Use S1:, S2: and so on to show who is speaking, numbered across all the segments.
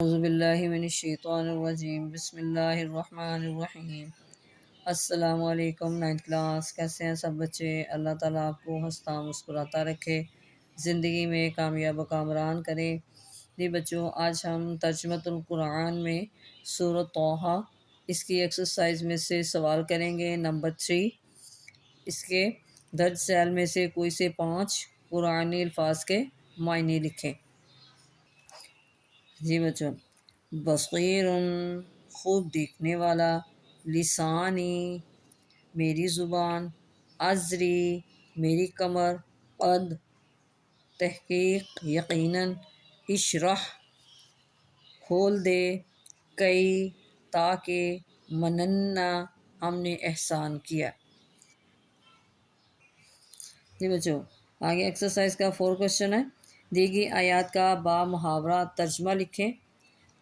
S1: اعوذ باللہ من الشیطان الرجیم بسم اللہ الرحمن الرحیم۔ السلام علیکم 9th کلاس، کیسے ہیں سب بچے؟ اللہ تعالیٰ آپ کو ہنستا مسکراتا رکھے، زندگی میں کامیاب و کامران کرے۔ جی بچوں، آج ہم ترجمۃ القرآن میں سورۃ طٰہٰ اس کی ایکسرسائز میں سے سوال کریں گے نمبر 3۔ اس کے درج ذیل میں سے کوئی سے 5 قرآنی الفاظ کے معنی لکھیں۔ جی بچوں، بصیر خوب دیکھنے والا، لسانی میری زبان، ازری میری کمر، قد تحقیق یقیناً، اشرح کھول دے، کئی تاکہ، مننا ہم نے احسان کیا۔ جی بچوں، آگے ایکسرسائز کا 4 کوشچن ہے۔ دی گئی آیات کا با محاورہ ترجمہ لکھیں۔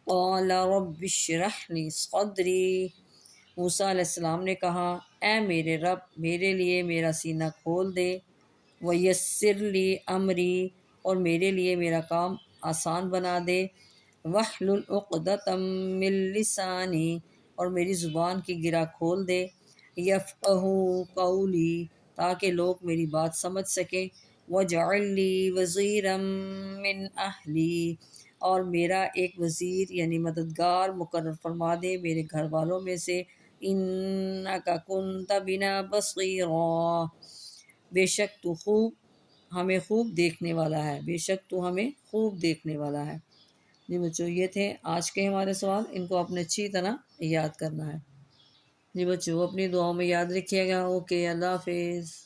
S1: قال رب اشرح لی صدری، موسیٰ علیہ السلام نے کہا اے میرے رب میرے لیے میرا سینہ کھول دے، ویسر لی امری اور میرے لیے میرا کام آسان بنا دے، واحلل عقدۃ من لسانی اور میری زبان کی گرہ کھول دے، یفقہوا قولی تاکہ لوگ میری بات سمجھ سکیں، واجعل لی وزیرا من اہلی اور میرا ایک وزیر یعنی مددگار مقرر فرما دے میرے گھر والوں میں سے، انک کنت بنا بصیرا بے شک تو ہمیں خوب دیکھنے والا ہے، بے شک تو ہمیں خوب دیکھنے والا ہے۔ جی بچوں، یہ تھے آج کے ہمارے سوال، ان کو اپنے اچھی طرح یاد کرنا ہے۔ جی بچوں، اپنی دعاؤں میں یاد رکھیے گا۔ اوکے، اللہ حافظ۔